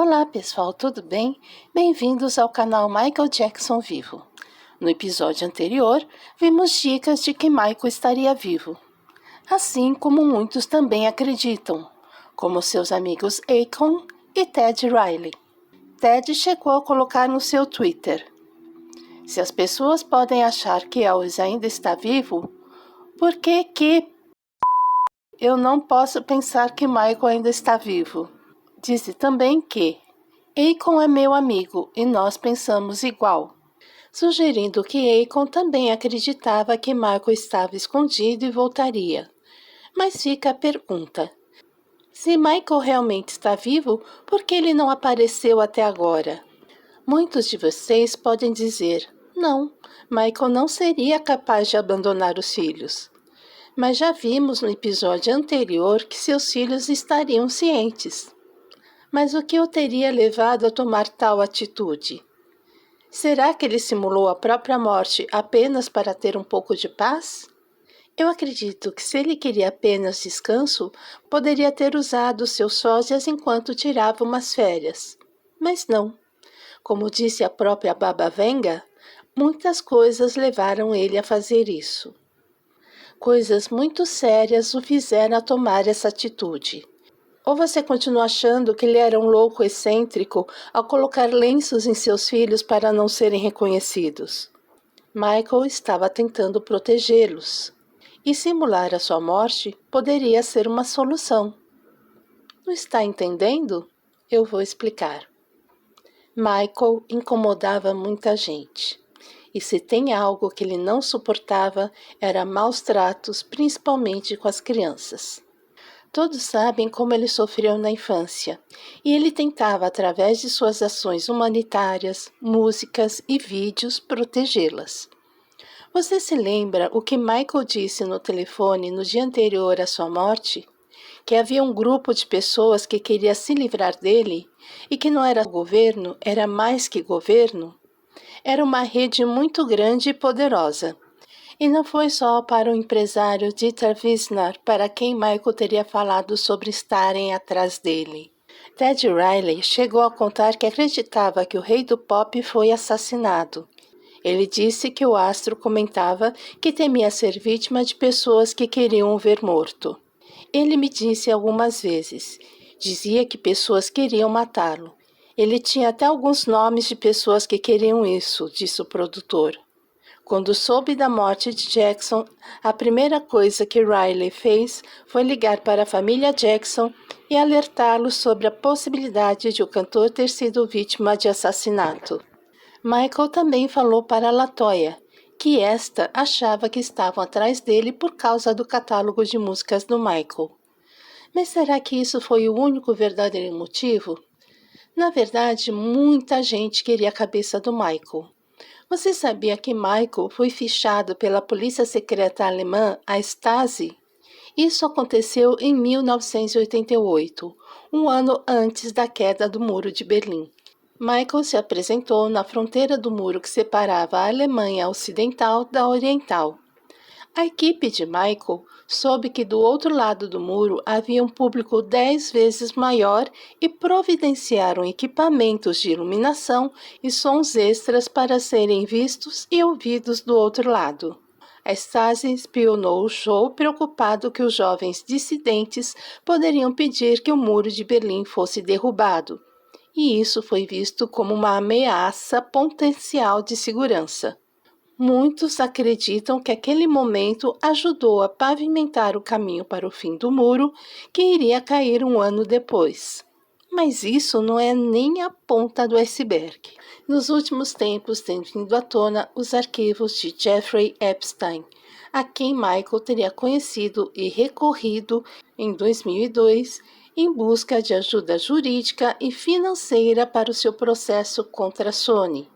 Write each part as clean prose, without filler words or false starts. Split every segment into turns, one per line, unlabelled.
Olá pessoal, tudo bem? Bem-vindos ao canal Michael Jackson Vivo. No episódio anterior, vimos dicas de que Michael estaria vivo, assim como muitos também acreditam, como seus amigos Akon e Ted Riley. Ted chegou a colocar no seu Twitter: se as pessoas podem achar que Elvis ainda está vivo, por que eu não posso pensar que Michael ainda está vivo? Disse também que Akon é meu amigo e nós pensamos igual, sugerindo que Akon também acreditava que Michael estava escondido e voltaria. Mas fica a pergunta: se Michael realmente está vivo, por que ele não apareceu até agora? Muitos de vocês podem dizer: não, Michael não seria capaz de abandonar os filhos. Mas já vimos no episódio anterior que seus filhos estariam cientes. Mas o que o teria levado a tomar tal atitude? Será que ele simulou a própria morte apenas para ter um pouco de paz? Eu acredito que se ele queria apenas descanso, poderia ter usado seus sósias enquanto tirava umas férias. Mas não. Como disse a própria Baba Vanga, muitas coisas levaram ele a fazer isso. Coisas muito sérias o fizeram a tomar essa atitude. Ou você continua achando que ele era um louco excêntrico ao colocar lenços em seus filhos para não serem reconhecidos? Michael estava tentando protegê-los, e simular a sua morte poderia ser uma solução. Não está entendendo? Eu vou explicar. Michael incomodava muita gente, e se tem algo que ele não suportava era maus tratos, principalmente com as crianças. Todos sabem como ele sofreu na infância, e ele tentava, através de suas ações humanitárias, músicas e vídeos, protegê-las. Você se lembra o que Michael disse no telefone no dia anterior à sua morte? Que havia um grupo de pessoas que queria se livrar dele e que não era governo, era mais que governo? Era uma rede muito grande e poderosa. E não foi só para o empresário Dieter Wisner para quem Michael teria falado sobre estarem atrás dele. Ted Riley chegou a contar que acreditava que o rei do pop foi assassinado. Ele disse que o astro comentava que temia ser vítima de pessoas que queriam o ver morto. Ele me disse algumas vezes. Dizia que pessoas queriam matá-lo. Ele tinha até alguns nomes de pessoas que queriam isso, disse o produtor. Quando soube da morte de Jackson, a primeira coisa que Riley fez foi ligar para a família Jackson e alertá-los sobre a possibilidade de o cantor ter sido vítima de assassinato. Michael também falou para LaToya que esta achava que estavam atrás dele por causa do catálogo de músicas do Michael. Mas será que isso foi o único verdadeiro motivo? Na verdade, muita gente queria a cabeça do Michael. Você sabia que Michael foi fichado pela polícia secreta alemã, a Stasi? Isso aconteceu em 1988, um ano antes da queda do Muro de Berlim. Michael se apresentou na fronteira do muro que separava a Alemanha Ocidental da Oriental. A equipe de Michael soube que do outro lado do muro havia um público 10 vezes maior e providenciaram equipamentos de iluminação e sons extras para serem vistos e ouvidos do outro lado. A Stasi espionou o show preocupado que os jovens dissidentes poderiam pedir que o muro de Berlim fosse derrubado, e isso foi visto como uma ameaça potencial de segurança. Muitos acreditam que aquele momento ajudou a pavimentar o caminho para o fim do muro, que iria cair um ano depois. Mas isso não é nem a ponta do iceberg. Nos últimos tempos têm vindo à tona os arquivos de Jeffrey Epstein, a quem Michael teria conhecido e recorrido em 2002 em busca de ajuda jurídica e financeira para o seu processo contra a Sony.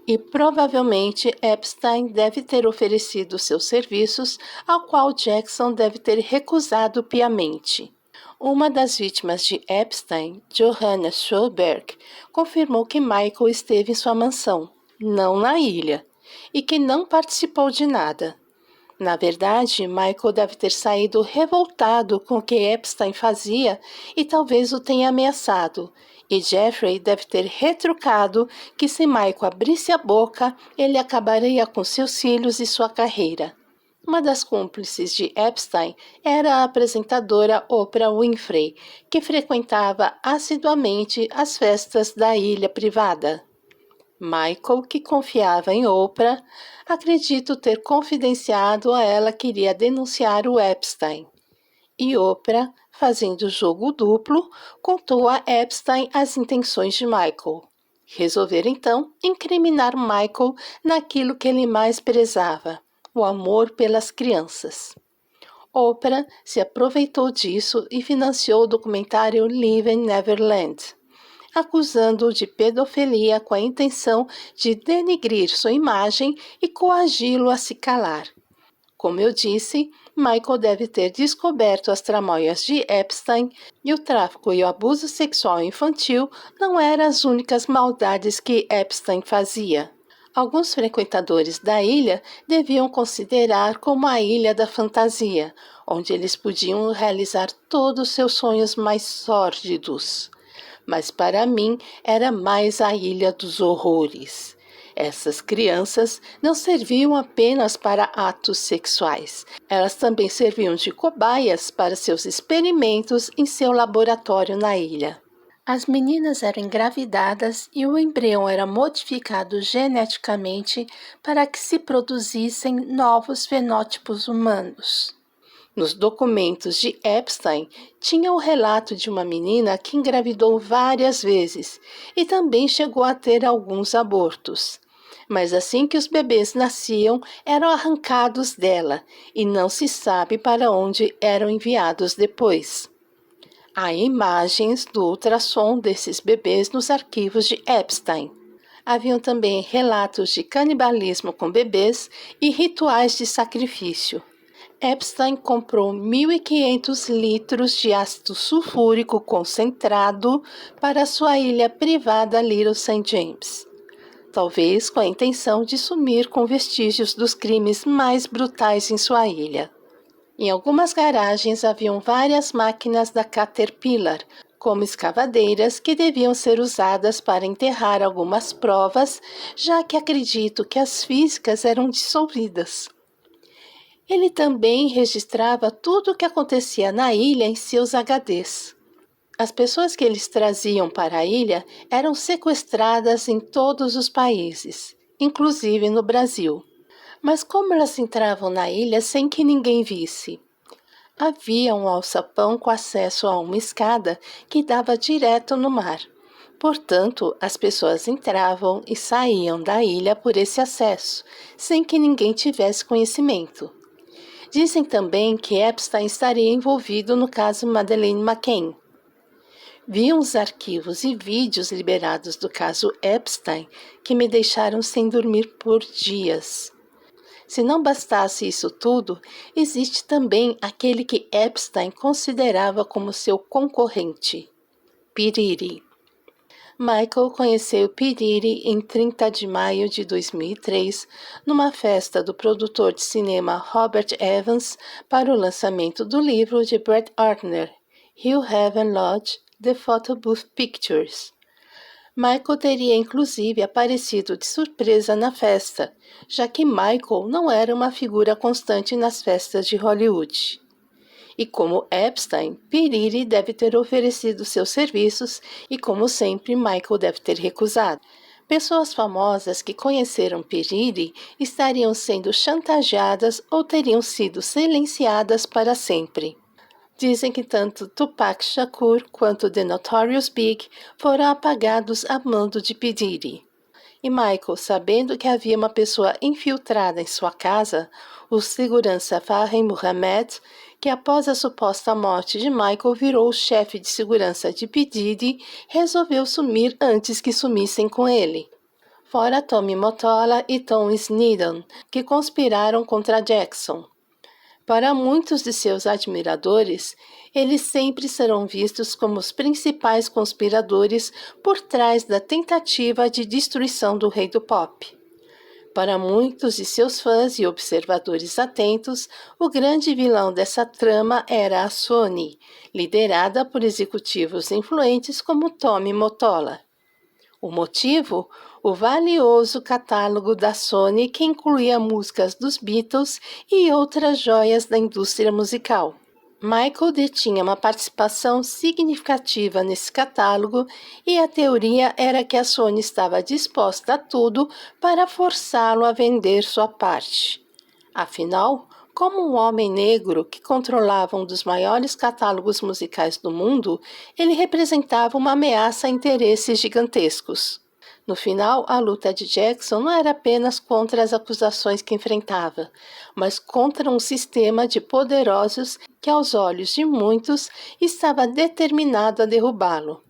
E provavelmente Epstein deve ter oferecido seus serviços, ao qual Jackson deve ter recusado piamente. Uma das vítimas de Epstein, Johanna Schulberg, confirmou que Michael esteve em sua mansão, não na ilha, e que não participou de nada. Na verdade, Michael deve ter saído revoltado com o que Epstein fazia e talvez o tenha ameaçado. E Jeffrey deve ter retrucado que se Michael abrisse a boca, ele acabaria com seus filhos e sua carreira. Uma das cúmplices de Epstein era a apresentadora Oprah Winfrey, que frequentava assiduamente as festas da ilha privada. Michael, que confiava em Oprah, acredito ter confidenciado a ela que iria denunciar o Epstein. E Oprah, fazendo jogo duplo, contou a Epstein as intenções de Michael. Resolver então incriminar Michael naquilo que ele mais prezava, o amor pelas crianças. Oprah se aproveitou disso e financiou o documentário Live in Neverland, acusando-o de pedofilia com a intenção de denigrir sua imagem e coagi-lo a se calar. Como eu disse, Michael deve ter descoberto as tramóias de Epstein e o tráfico e o abuso sexual infantil não eram as únicas maldades que Epstein fazia. Alguns frequentadores da ilha deviam considerar como a ilha da fantasia, onde eles podiam realizar todos os seus sonhos mais sórdidos. Mas para mim era mais a ilha dos horrores. Essas crianças não serviam apenas para atos sexuais. Elas também serviam de cobaias para seus experimentos em seu laboratório na ilha. As meninas eram engravidadas e o embrião era modificado geneticamente para que se produzissem novos fenótipos humanos. Nos documentos de Epstein, tinha o relato de uma menina que engravidou várias vezes e também chegou a ter alguns abortos. Mas assim que os bebês nasciam, eram arrancados dela e não se sabe para onde eram enviados depois. Há imagens do ultrassom desses bebês nos arquivos de Epstein. Haviam também relatos de canibalismo com bebês e rituais de sacrifício. Epstein comprou 1.500 litros de ácido sulfúrico concentrado para sua ilha privada Little St. James, talvez com a intenção de sumir com vestígios dos crimes mais brutais em sua ilha. Em algumas garagens haviam várias máquinas da Caterpillar, como escavadeiras que deviam ser usadas para enterrar algumas provas, já que acredito que as físicas eram dissolvidas. Ele também registrava tudo o que acontecia na ilha em seus HDs. As pessoas que eles traziam para a ilha eram sequestradas em todos os países, inclusive no Brasil. Mas como elas entravam na ilha sem que ninguém visse? Havia um alçapão com acesso a uma escada que dava direto no mar. Portanto, as pessoas entravam e saíam da ilha por esse acesso, sem que ninguém tivesse conhecimento. Dizem também que Epstein estaria envolvido no caso Madeleine McCann. Vi uns arquivos e vídeos liberados do caso Epstein que me deixaram sem dormir por dias. Se não bastasse isso tudo, existe também aquele que Epstein considerava como seu concorrente, P. Diddy. Michael conheceu P. Diddy em 30 de maio de 2003, numa festa do produtor de cinema Robert Evans para o lançamento do livro de Brett Ratner, Hell Heaven Lodge, The Photo Booth Pictures. Michael teria inclusive aparecido de surpresa na festa, já que Michael não era uma figura constante nas festas de Hollywood. E como Epstein, P. Diddy deve ter oferecido seus serviços e, como sempre, Michael deve ter recusado. Pessoas famosas que conheceram P. Diddy estariam sendo chantageadas ou teriam sido silenciadas para sempre. Dizem que tanto Tupac Shakur quanto The Notorious Big foram apagados a mando de P. Diddy. E Michael, sabendo que havia uma pessoa infiltrada em sua casa, o segurança Fahim Mohamed, que após a suposta morte de Michael virou o chefe de segurança de P. Diddy, resolveu sumir antes que sumissem com ele. Fora Tommy Mottola e Tom Sneddon, que conspiraram contra Jackson. Para muitos de seus admiradores, eles sempre serão vistos como os principais conspiradores por trás da tentativa de destruição do rei do pop. Para muitos de seus fãs e observadores atentos, o grande vilão dessa trama era a Sony, liderada por executivos influentes como Tommy Mottola. O motivo? O valioso catálogo da Sony, que incluía músicas dos Beatles e outras joias da indústria musical. Michael detinha uma participação significativa nesse catálogo e a teoria era que a Sony estava disposta a tudo para forçá-lo a vender sua parte. Afinal, como um homem negro que controlava um dos maiores catálogos musicais do mundo, ele representava uma ameaça a interesses gigantescos. No final, a luta de Jackson não era apenas contra as acusações que enfrentava, mas contra um sistema de poderosos que, aos olhos de muitos, estava determinado a derrubá-lo.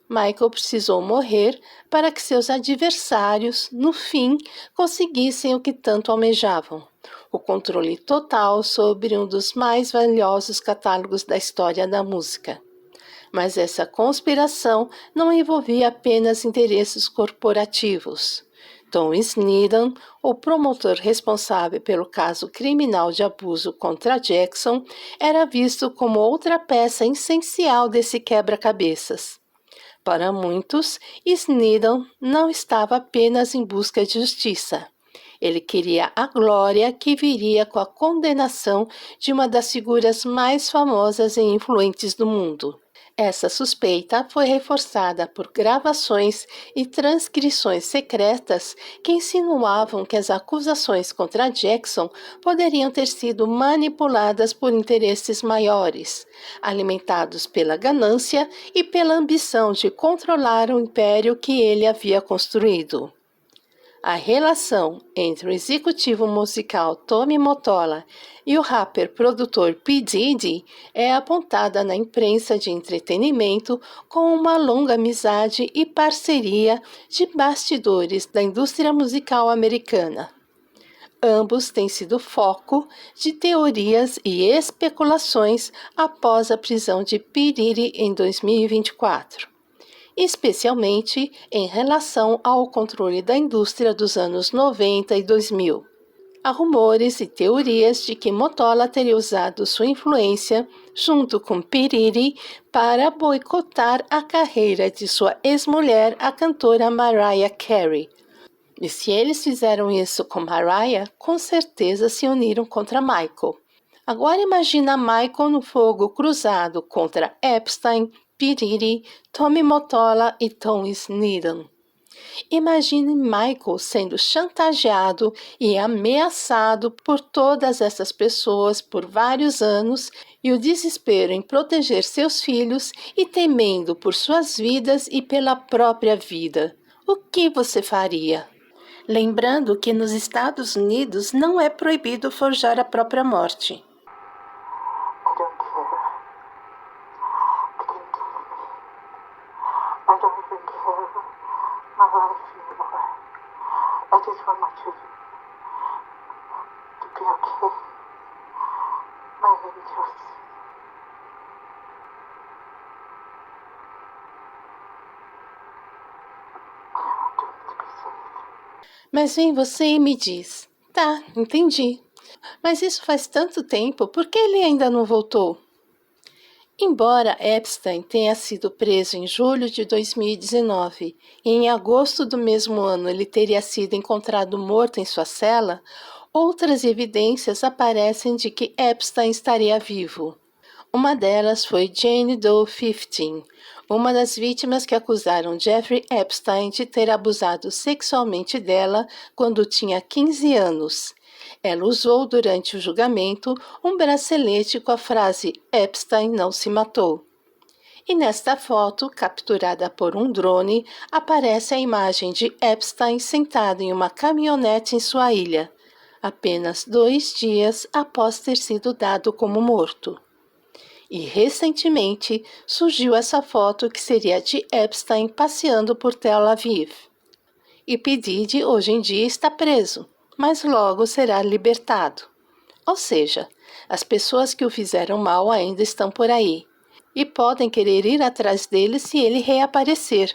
Michael precisou morrer para que seus adversários, no fim, conseguissem o que tanto almejavam: o controle total sobre um dos mais valiosos catálogos da história da música. Mas essa conspiração não envolvia apenas interesses corporativos. Tom Sneddon, o promotor responsável pelo caso criminal de abuso contra Jackson, era visto como outra peça essencial desse quebra-cabeças. Para muitos, Sneddon não estava apenas em busca de justiça. Ele queria a glória que viria com a condenação de uma das figuras mais famosas e influentes do mundo. Essa suspeita foi reforçada por gravações e transcrições secretas que insinuavam que as acusações contra Jackson poderiam ter sido manipuladas por interesses maiores, alimentados pela ganância e pela ambição de controlar o império que ele havia construído. A relação entre o executivo musical Tommy Mottola e o rapper-produtor P. Diddy é apontada na imprensa de entretenimento com uma longa amizade e parceria de bastidores da indústria musical americana. Ambos têm sido foco de teorias e especulações após a prisão de P. Diddy em 2024. Especialmente em relação ao controle da indústria dos anos 90 e 2000. Há rumores e teorias de que Mottola teria usado sua influência, junto com P. Diddy, para boicotar a carreira de sua ex-mulher, a cantora Mariah Carey. E se eles fizeram isso com Mariah, com certeza se uniram contra Michael. Agora imagina Michael no fogo cruzado contra Epstein, P. Diddy, Tommy Mottola e Tom Sneddon. Imagine Michael sendo chantageado e ameaçado por todas essas pessoas por vários anos e o desespero em proteger seus filhos e temendo por suas vidas e pela própria vida. O que você faria? Lembrando que nos Estados Unidos não é proibido forjar a própria morte.
I don't even care my life anymore. I just want my children to be okay. My angels. I want them to be safe.
Mas vem você e me diz: tá, entendi. Mas isso faz tanto tempo, por que ele ainda não voltou? Embora Epstein tenha sido preso em julho de 2019 e em agosto do mesmo ano ele teria sido encontrado morto em sua cela, outras evidências aparecem de que Epstein estaria vivo. Uma delas foi Jane Doe 15, uma das vítimas que acusaram Jeffrey Epstein de ter abusado sexualmente dela quando tinha 15 anos. Ela usou durante o julgamento um bracelete com a frase "Epstein não se matou". E nesta foto, capturada por um drone, aparece a imagem de Epstein sentado em uma caminhonete em sua ilha, apenas 2 dias após ter sido dado como morto. E recentemente surgiu essa foto que seria de Epstein passeando por Tel Aviv. E P. Diddy hoje em dia está preso, mas logo será libertado. Ou seja, as pessoas que o fizeram mal ainda estão por aí e podem querer ir atrás dele se ele reaparecer.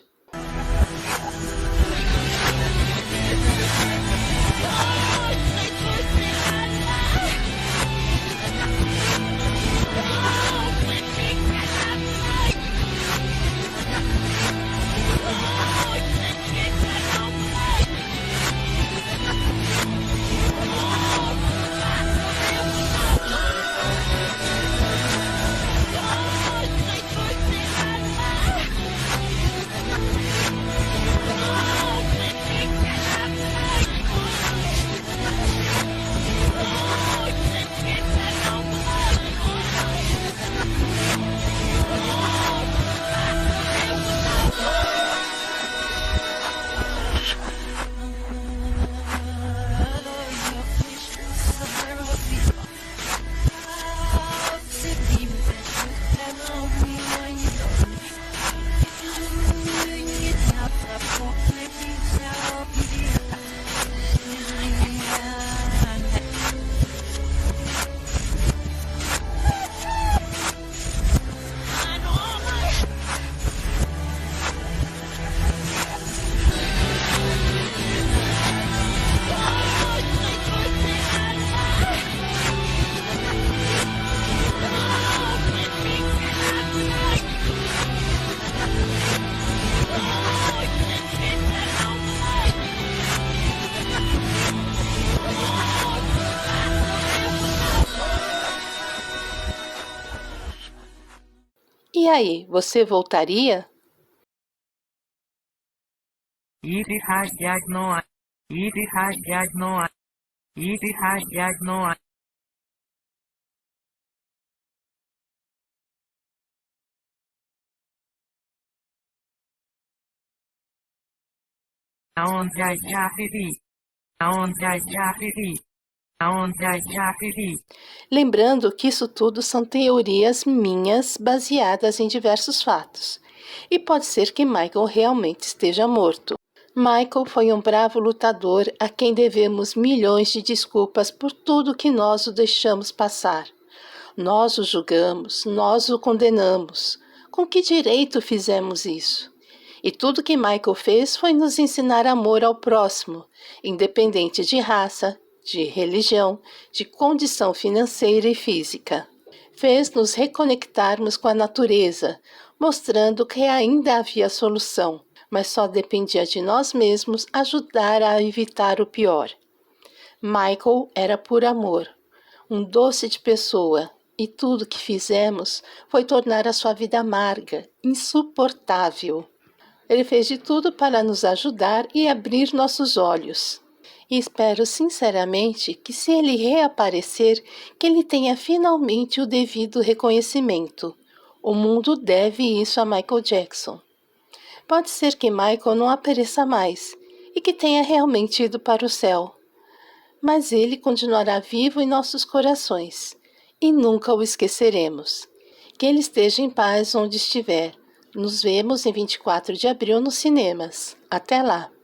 E aí, você voltaria? Lembrando que isso tudo são teorias minhas baseadas em diversos fatos. E pode ser que Michael realmente esteja morto. Michael foi um bravo lutador a quem devemos milhões de desculpas por tudo que nós o deixamos passar. Nós o julgamos, nós o condenamos. Com que direito fizemos isso? E tudo que Michael fez foi nos ensinar amor ao próximo, independente de raça, de religião, de condição financeira e física. Fez-nos reconectarmos com a natureza, mostrando que ainda havia solução, mas só dependia de nós mesmos ajudar a evitar o pior. Michael era por amor, um doce de pessoa, e tudo que fizemos foi tornar a sua vida amarga, insuportável. Ele fez de tudo para nos ajudar e abrir nossos olhos. E espero sinceramente que, se ele reaparecer, que ele tenha finalmente o devido reconhecimento. O mundo deve isso a Michael Jackson. Pode ser que Michael não apareça mais e que tenha realmente ido para o céu. Mas ele continuará vivo em nossos corações e nunca o esqueceremos. Que ele esteja em paz onde estiver. Nos vemos em 24 de abril nos cinemas. Até lá!